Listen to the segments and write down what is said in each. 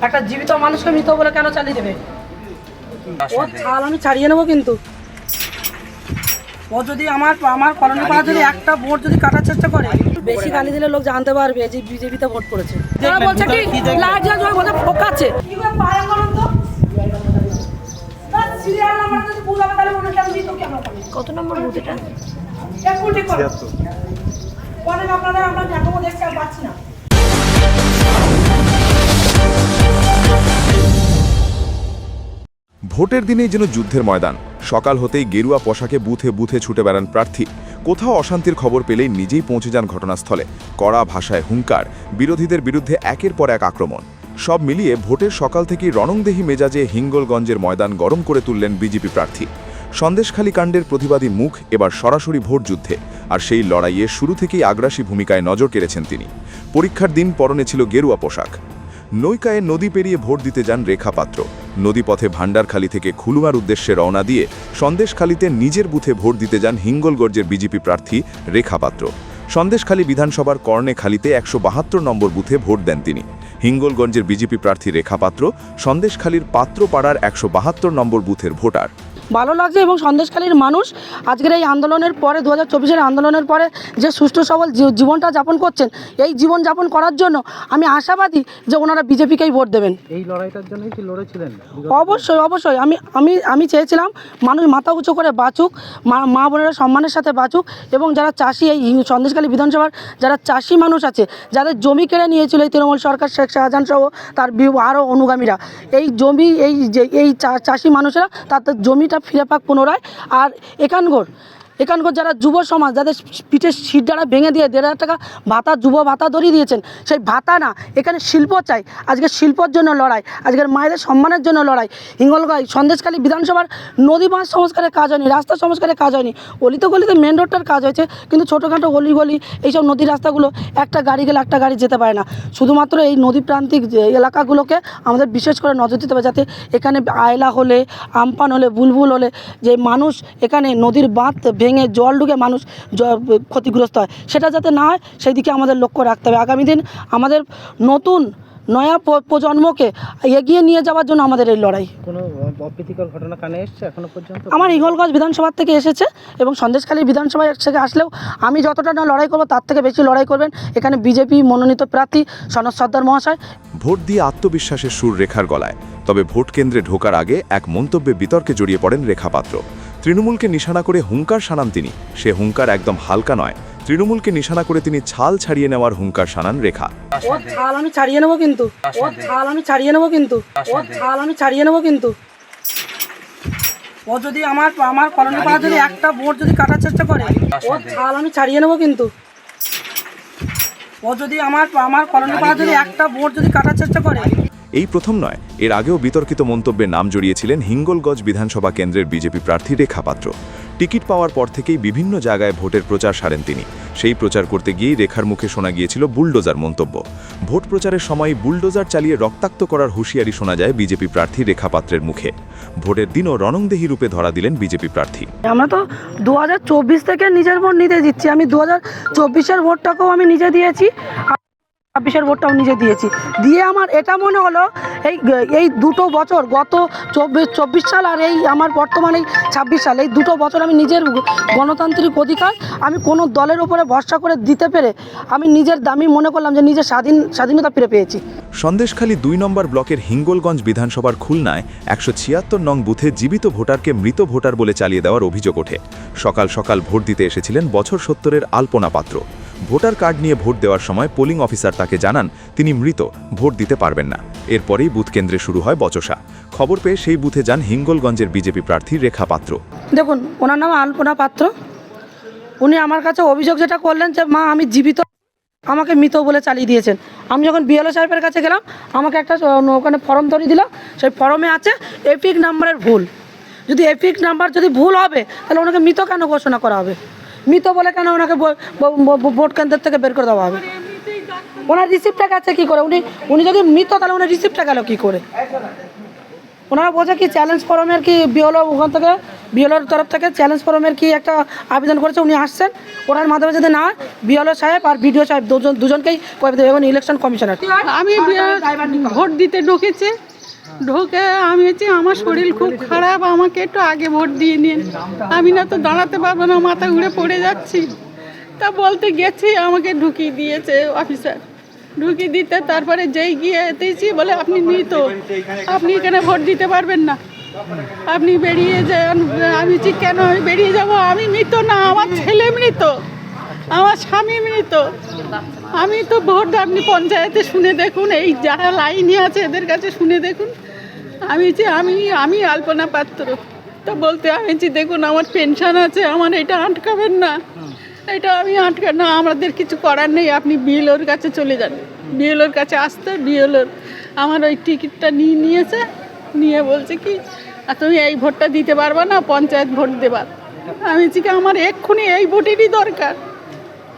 একটা জীবিত মানুষকে মৃত বলে কেন চালিয়ে দেবে? ওর ছাল আমি ছাড়িয়ে নেবো, কিন্তু ও যদি আমার কলোনি পাড়া যদি একটা ভোট যদি কাটার চেষ্টা করে, বেশি গালি দিলে লোক জানতে পারবে যে বিজেপিতে ভোট পড়েছে। তারা বলছে কি লাইট জ্বালিয়ে বলছে ফোকাচ্ছে। কি করে পায়া করুন তো? সিরিয়াল নাম্বার যদি ভুল হবে তাহলে ওনাকে আমি দিত কেন? কত নম্বর বুথ এটা? একটু ঠিক করো। অনেক আপনাদের আমরা দেখাবো, দেখতে আর পাচ্ছি না। ভোটের দিনেই যেন যুদ্ধের ময়দান। সকাল হতেই গেরুয়া পোশাকে বুথে বুথে ছুটে বেড়ান প্রার্থী। কোথাও অশান্তির খবর পেলেই নিজেই পৌঁছে যান ঘটনাস্থলে। কড়া ভাষায় হুঙ্কার, বিরোধীদের বিরুদ্ধে একের পর এক আক্রমণ। সব মিলিয়ে ভোটের সকাল থেকেই রণংদেহী মেজাজে হিঙ্গলগঞ্জের ময়দান গরম করে তুললেন বিজেপি প্রার্থী। সন্দেশখালী কাণ্ডের প্রতিবাদী মুখ এবার সরাসরি ভোট যুদ্ধে, আর সেই লড়াইয়ে শুরু থেকেই আগ্রাসী ভূমিকায় নজর কেড়েছেন তিনি। পরীক্ষার দিন পরনে ছিল গেরুয়া পোশাক। নৌকায় নদী পেরিয়ে ভোট দিতে যান রেখা পাত্র। নদীপথে ভান্ডারখালী থেকে খুলুমার উদ্দেশ্যে রওনা দিয়ে সন্দেশখালীতে নিজের বুথে ভোট দিতে যান হিঙ্গলগঞ্জের বিজেপি প্রার্থী রেখা পাত্র। সন্দেশখালী বিধানসভার কর্ণেখালীতে ১৭২ নম্বর বুথে ভোট দেন তিনি। হিঙ্গলগঞ্জের বিজেপি প্রার্থী রেখা পাত্র সন্দেশখালীর পাত্রপাড়ার ১৭২ নম্বর বুথের ভোটার। ভালো লাগছে, এবং সন্দেশখালীর মানুষ আজকের এই আন্দোলনের পরে ২০২৪-এর আন্দোলনের পরে যে সুষ্ঠু সবল জীবনটা যাপন করছেন, এই জীবন যাপন করার জন্য আমি আশাবাদী যে ওনারা বিজেপিকেই ভোট দেবেন। এই লড়াইটার জন্যই কি লড়েছিলেন? অবশ্যই অবশ্যই। আমি চেয়েছিলাম মানুষ মাথা উঁচু করে বাঁচুক, মা বোনেরা সম্মানের সাথে বাঁচুক, এবং যারা চাষি, এই সন্দেশখালী বিধানসভার যারা চাষি মানুষ আছে, যাদের জমি কেড়ে নিয়েছিল এই তৃণমূল সরকার, শেখ শাহজাহান সহ তার আরও অনুগামীরা, এই জমি এই চাষি মানুষেরা তাদের জমিটা ফিরে পাক পুনরায়। আর এখানকার যারা যুব সমাজ, যাদের পিঠের সিট দ্বারা ভেঙে দিয়ে ১,৫০০ টাকা ভাতা, যুব ভাতা ধরিয়ে দিয়েছেন, সেই ভাতা না, এখানে শিল্প চাই। আজকে শিল্পর জন্য লড়াই, আজকের মায়েদের সম্মানের জন্য লড়াই। হিঙ্গলগঞ্জ সন্দেশখালী বিধানসভার নদী বাঁধ সংস্কারের কাজ হয়নি, রাস্তা সংস্কারের কাজ হয়নি, অলিতে গলিতে মেন রোডটার কাজ হয়েছে, কিন্তু ছোটোখাটো গলি এইসব নদীর রাস্তাগুলো একটা গাড়ি গেলে একটা গাড়ি যেতে পারে না। শুধুমাত্র এই নদী প্রান্তিক এলাকাগুলোকে আমাদের বিশেষ করে নজর দিতে হবে, যাতে এখানে আয়লা হলে, আমপান হলে, বুলবুল হলে যে মানুষ এখানে নদীর বাঁধ ভেঙে জল ঢুকে মানুষ ক্ষতিগ্রস্ত হয়, সেটা যাতে না হয় সেই দিকে আমাদের লক্ষ্য রাখতে হবে। আগামী দিন আমাদের নতুন নয়া প্রজন্মকে এগিয়ে নিয়ে যাওয়ার জন্য আমাদের এই লড়াই। কোনো অপ্রীতিকর ঘটনা কানে এসেছে এখনো পর্যন্ত? আমার হিঙ্গলগঞ্জ বিধানসভা থেকে এসেছে, এবং সন্দেশখালী বিধানসভায় থেকে আসলেও আমি যতটা না লড়াই করবো তার থেকে বেশি লড়াই করবেন এখানে বিজেপি মনোনীত প্রার্থী সনদ সর্দার মহাশয়। ভোট দিয়ে আত্মবিশ্বাসের সুর রেখার গলায়। তবে ভোট কেন্দ্রে ঢোকার আগে এক মন্তব্যে বিতর্কে জড়িয়ে পড়েন রেখা পাত্র। তৃণমূলকে নিশানা করে হুঙ্কার শানান তিনি। সে হুঙ্কার একদম হালকা নয়। তৃণমূলকে নিশানা করে তিনি ছাল ছাড়িয়ে নেওয়ার হুঙ্কার শানান রেখা। ওর ছাল আমি ছাড়িয়ে নেবো, কিন্তু ও যদি আমার কলোনি পাড়া যদি একটা ভোট যদি কাটার চেষ্টা করে, ওর ছাল আমি ছাড়িয়ে নেবো, কিন্তু ও যদি আমার কলোনি পাড়া যদি একটা ভোট যদি কাটার চেষ্টা করে। এই প্রথম নয়, এর আগেও বিতর্কিত মন্তব্যে নাম জড়িয়েছিলেন হিঙ্গলগঞ্জ বিধানসভা কেন্দ্রের বিজেপি প্রার্থী রেখা পাত্র। টিকিট পাওয়ার পর থেকেই বিভিন্ন জায়গায় ভোটের প্রচার সারেন তিনি। সেই প্রচার করতে গিয়েই রেখার মুখে শোনা গিয়েছিল বুলডোজার মন্তব্য। ভোট প্রচারের সময় বুলডোজার চালিয়ে রক্তাক্ত করার হুঁশিয়ারি শোনা যায় বিজেপি প্রার্থী রেখা পাত্রের মুখে। ভোটের দিনও রণংদেহী রূপে ধরা দিলেন বিজেপি প্রার্থী। আমরা তো ২০২৪ থেকে নিজের ভোট নিতে দিচ্ছি। আমি ২০২৪-এর ভোটটাকেও আমি নিজে দিয়েছি, ২৬-এর ভোটটাও নিজে দিয়েছি। দিয়ে আমার এটা মনে হলো এই দুটো বছর, গত ২৪ সাল আর এই আমার বর্তমানে ২৬ সাল, এই দুটো বছর আমি নিজের গণতান্ত্রিক অধিকার আমি কোনো দলের উপরে ভরসা করে দিতে পেরে আমি নিজের দামি মনে করলাম যে নিজের স্বাধীনতা ফিরে পেয়েছি। সন্দেশখালী ২ নম্বর ব্লকের হিঙ্গলগঞ্জ বিধানসভার খুলনায় ১৭৬ নং বুথে জীবিত ভোটারকে মৃত ভোটার বলে চালিয়ে দেওয়ার অভিযোগ ওঠে। সকাল সকাল ভোট দিতে এসেছিলেন বছর ৭০-এর আলপনা পাত্র। ভোটার কার্ড নিয়ে ভোট দেওয়ার সময় পোলিং অফিসার তাকে জানান তিনি মৃত, ভোট দিতে পারবেন না। এরপরেই বুথ কেন্দ্রে শুরু হয় বচসা। খবর পেয়ে সেই বুথে যান হিঙ্গলগঞ্জের বিজেপি প্রার্থী রেখা পাত্র। দেখুন, ওনার নাম আলপনা পাত্র। উনি আমার কাছে অভিযোগ যেটা করলেন যে মা আমি জীবিত, আমাকে মৃত বলে চালিয়ে দিয়েছেন। আমি যখন বিএলও সাহেবের কাছে গেলাম, আমাকে একটা ওখানে ফর্ম ধরিয়ে দিল। সেই ফর্মে আছে এপিক নাম্বারের ভুল। যদি এপিক নাম্বার যদি ভুল হবে তাহলে ওনাকে মৃত কেন ঘোষণা করা হবে? মৃত বলে কেন ওনাকে ভোট কেন্দ্র থেকে বের করে দেওয়া হবে? ওনার রিসিপ্টটা গেছে কী করে? উনি যদি মৃত তাহলে ওনার রিসিপ্টটা গেল কী করে? ওনারা বলছে কি চ্যালেঞ্জ ফরমের কি বিএলও ওখান থেকে বিএলওর তরফ থেকে চ্যালেঞ্জ ফরমের কি একটা আবেদন করেছে, উনি আসছেন, ওনার মাধ্যমে যদি না হয় বিএলও সাহেব আর বিডিও সাহেব দুজনকেই করে দেবে এবং ইলেকশন কমিশনার। আমি ভোট দিতে ঢুকেছি, ঢোকে আমি হচ্ছে আমার শরীর খুব খারাপ, আমাকে একটু আগে ভোট দিয়ে নিন, আমি না তো দাঁড়াতে পারবো না, মাথা ঘুরে পড়ে যাচ্ছি। তা বলতে গেছি, আমাকে ঢুকিয়ে দিয়েছে অফিসার, ঢুকিয়ে দিতে তারপরে যেই গিয়ে দিয়েছি বলে আপনি মৃত, আপনি এখানে ভোট দিতে পারবেন না, আপনি বেরিয়ে যান। আমি বলছি কেন আমি বেরিয়ে যাব, আমি মৃত না, আমার ছেলে মৃত, আমার স্বামী মৃত, আমি তো ভোট আপনি পঞ্চায়েতে শুনে দেখুন, এই যারা লাইনে আছে এদের কাছে শুনে দেখুন। আমি যে আমি আলপনা পাত্র, তা বলতে আমি যে দেখুন আমার পেনশন আছে, আমার এটা আটকাবেন না, এটা আমি আটকান না, আমাদের কিছু করার নেই, আপনি বিএলওর কাছে চলে যান। বিএলওর কাছে আসতে বিএলওর আমার ওই টিকিটটা নিয়েছে, নিয়ে বলছে কি তুমি এই ভোটটা দিতে পারবে না, পঞ্চায়েত ভোট দেবার। আমি বলছি কি আমার এক্ষুনি এই ভোটেরই দরকার,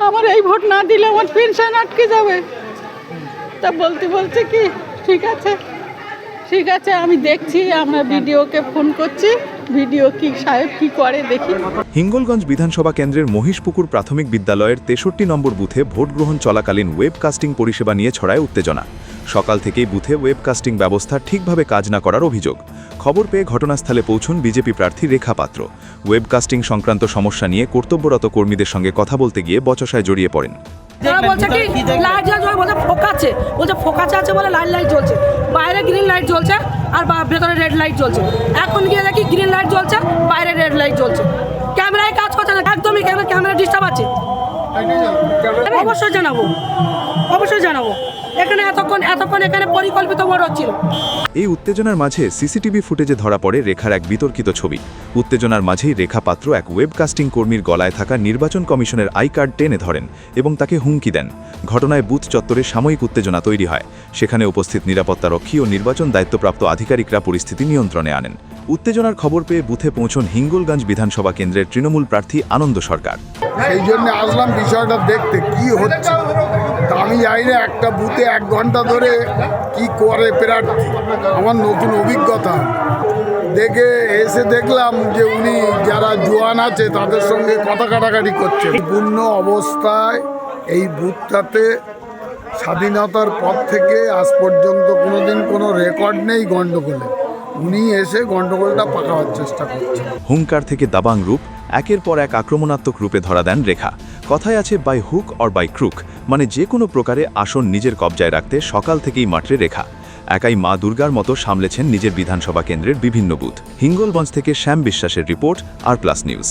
আমার এই ভোট না দিলে আমার পেনশন আটকে যাবে। তা বলছে কি ঠিক আছে ঠিক আছে, আমি দেখছি, আমরা ভিডিওকে ফোন করছি, ভিডিও কি সাহেব কি করে দেখি। হিঙ্গলগঞ্জ বিধানসভা কেন্দ্রের মহিষপুকুর প্রাথমিক বিদ্যালয়ের 63 নম্বর বুথে ভোট গ্রহণ চলাকালীন ওয়েবকাস্টিং পরিষেবা নিয়ে ছড়ায় উত্তেজনা। সকাল থেকেই বুথে ওয়েবকাস্টিং ব্যবস্থা ঠিকভাবে কাজ না করার অভিযোগ। খবর পেয়ে ঘটনাস্থলে পৌঁছন বিজেপি প্রার্থী রেখা পাত্র। ওয়েবকাস্টিং সংক্রান্ত সমস্যা নিয়ে কর্তব্যরত কর্মীদের সঙ্গে কথা বলতে গিয়ে বচসায় জড়িয়ে পড়েন। তারা বলছে কি লাইট জ্বলছে, বলছে ফোকাচ্ছে, বলছে ফোকাচ্ছে আছে বলে লাইট জ্বলছে, বাইরে গ্রিন লাইট জ্বলছে আর ভেতরে রেড লাইট জ্বলছে। এখন গিয়ে দেখি গ্রিন লাইট জ্বলছে, বাইরে রেড লাইট জ্বলছে, ক্যামেরায় কাজ করছে না, একদমই ক্যামেরা ডিস্টার্ব আছে। অবশ্যই জানাবো, এখানে এতক্ষণ এখানে পরিকল্পিত ভোট হচ্ছিল। এই উত্তেজনার মাঝে সিসিটিভি ফুটেজে ধরা পড়ে রেখার এক বিতর্কিত ছবি। উত্তেজনার মাঝেই রেখা পাত্র এক ওয়েবকাস্টিং কর্মীর গলায় থাকা নির্বাচন কমিশনের আই কার্ড টেনে ধরেন এবং তাকে হুমকি দেন। ঘটনায় বুথ চত্বরে সাময়িক উত্তেজনা তৈরি হয়। সেখানে উপস্থিত নিরাপত্তারক্ষী ও নির্বাচন দায়িত্বপ্রাপ্ত আধিকারিকরা পরিস্থিতি নিয়ন্ত্রণে আনেন। উত্তেজনার খবর পেয়ে বুথে পৌঁছন হিঙ্গলগঞ্জ বিধানসভা কেন্দ্রের তৃণমূল প্রার্থী আনন্দ সরকার। সেই জন্য আসলাম বিষয়টা দেখতে কি হচ্ছে। আমি জানি না একটা বুথে 1 ঘন্টা ধরে কি করে প্রার্থী, আমার নতুন অভিজ্ঞতা দেখে এসে দেখলাম যে উনি যারা জোয়ান আছে তাদের সঙ্গে কথা কাটাকাটি করছে। পূর্ণ অবস্থায় এই বুথটাতে স্বাধীনতার পর থেকে আজ পর্যন্ত কোনোদিন কোনো রেকর্ড নেই গণ্ডগোলে, উনি এসে গণ্ডগোলটা পাকাবার চেষ্টা করছেন। হুঙ্কার থেকে দাবাং রূপ, একের পর এক আক্রমণাত্মক রূপে ধরা দেন রেখা। কথায় আছে by hook or by crook, মানে যে কোনো প্রকারে আসন নিজের কবজায় রাখতে সকাল থেকেই মাঠে রেখা। একাই মা দুর্গার মতো সামলেছেন নিজের বিধানসভা কেন্দ্রের বিভিন্ন বুথ। হিঙ্গলগঞ্জ থেকে শ্যাম বিশ্বাসের রিপোর্ট, আর প্লাস নিউজ।